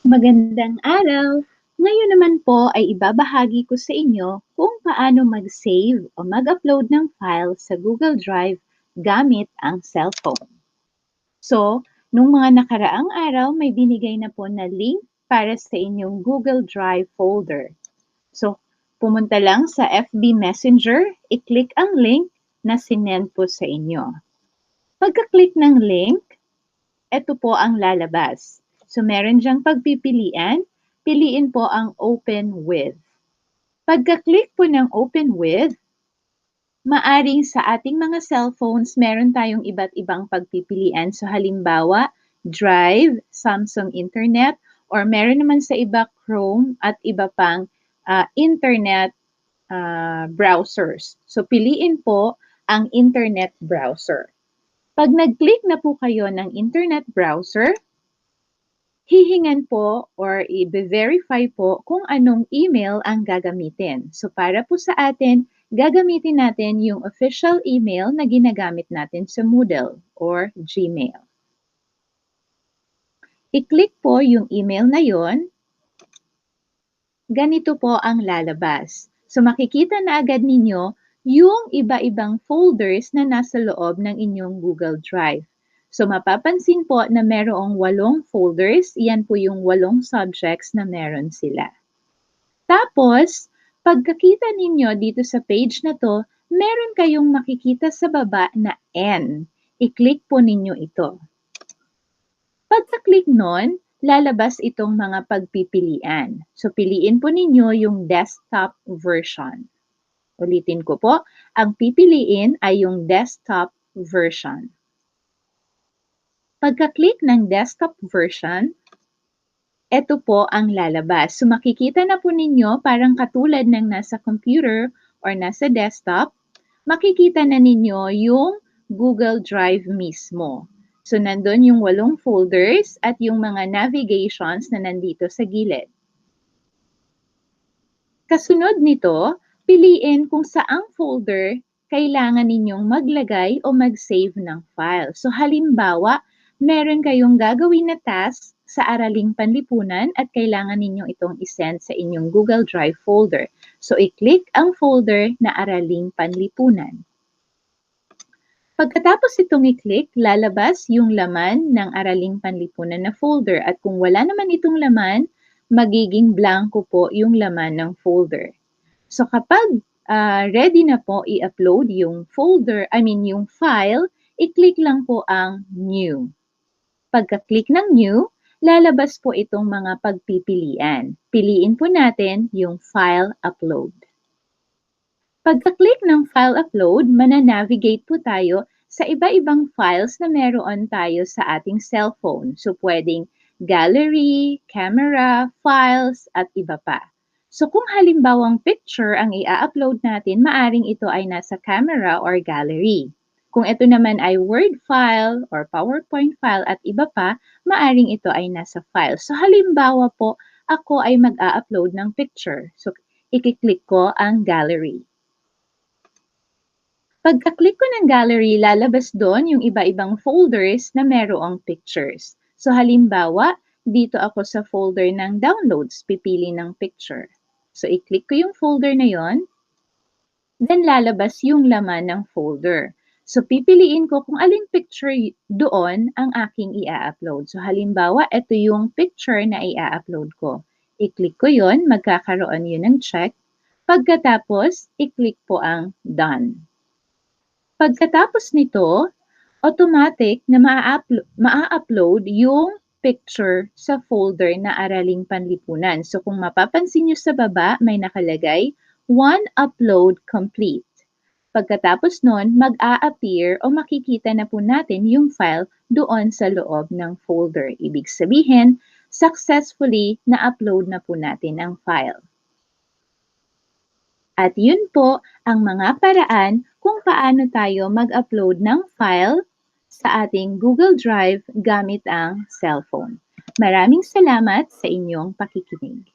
Magandang araw! Ngayon naman po ay ibabahagi ko sa inyo kung paano mag-save o mag-upload ng file sa Google Drive gamit ang cellphone. So, nung mga nakaraang araw, may binigay na po na link para sa inyong Google Drive folder. So, pumunta lang sa FB Messenger, i-click ang link na sinend po sa inyo. Pagka-click ng link, ito po ang lalabas. So, meron diyang pagpipilian, piliin po ang Open With. Pagka-click po ng Open With, maaring sa ating mga cellphones, meron tayong iba't ibang pagpipilian. So, halimbawa, Drive, Samsung Internet, or meron naman sa iba Chrome at iba pang internet browsers. So, piliin po ang internet browser. Pag nag-click na po kayo ng internet browser, hihingan po or i-verify po kung anong email ang gagamitin. So para po sa atin, gagamitin natin yung official email na ginagamit natin sa Moodle or Gmail. I-click po yung email na yon. Ganito po ang lalabas. So makikita na agad ninyo yung iba-ibang folders na nasa loob ng inyong Google Drive. So mapapansin po na merong 8 folders, yan po yung 8 subjects na meron sila. Tapos, pagkakita ninyo dito sa page na to, meron kayong makikita sa baba na N. I-click po ninyo ito. Pagka-click nun, lalabas itong mga pagpipilian. So piliin po ninyo yung desktop version. Ulitin ko po, ang pipiliin ay yung desktop version. Pagka-click ng desktop version, ito po ang lalabas. So makikita na po ninyo parang katulad ng nasa computer or nasa desktop, makikita na ninyo yung Google Drive mismo. So nandun yung 8 folders at yung mga navigations na nandito sa gilid. Kasunod nito, piliin kung saang folder kailangan ninyong maglagay o mag-save ng file. So halimbawa, meron kayong gagawin na task sa Araling Panlipunan at kailangan ninyong itong isend sa inyong Google Drive folder. So i-click ang folder na Araling Panlipunan. Pagkatapos itong i-click, lalabas yung laman ng Araling Panlipunan na folder at kung wala naman itong laman, magiging blanco po yung laman ng folder. So kapag ready na po i-upload yung yung file, i-click lang po ang New. Pagka-click ng New, lalabas po itong mga pagpipilian. Piliin po natin yung File Upload. Pagka-click ng File Upload, mananavigate po tayo sa iba-ibang files na meron tayo sa ating cellphone. So pwedeng gallery, camera, files, at iba pa. So kung halimbawang picture ang i-upload natin, maaring ito ay nasa camera or gallery. Kung ito naman ay Word file or PowerPoint file at iba pa, maaring ito ay nasa file. So halimbawa po, ako ay mag-a-upload ng picture. So i-click ko ang gallery. Pagka-click ko ng gallery, lalabas doon yung iba-ibang folders na merong pictures. So halimbawa, dito ako sa folder ng downloads, pipili ng picture. So, i-click ko yung folder na yon, then lalabas yung laman ng folder. So, pipiliin ko kung aling picture doon ang aking i-upload. So, halimbawa, ito yung picture na i-upload ko. I-click ko yon, magkakaroon yun ng check. Pagkatapos, i-click po ang Done. Pagkatapos nito, automatic na maa-upload yung picture sa folder na Araling Panlipunan. So kung mapapansin nyo sa baba, may nakalagay, One Upload Complete. Pagkatapos nun, mag-a-appear o makikita na po natin yung file doon sa loob ng folder. Ibig sabihin, successfully na-upload na po natin ang file. At yun po ang mga paraan kung paano tayo mag-upload ng file sa ating Google Drive gamit ang cellphone. Maraming salamat sa inyong pakikinig.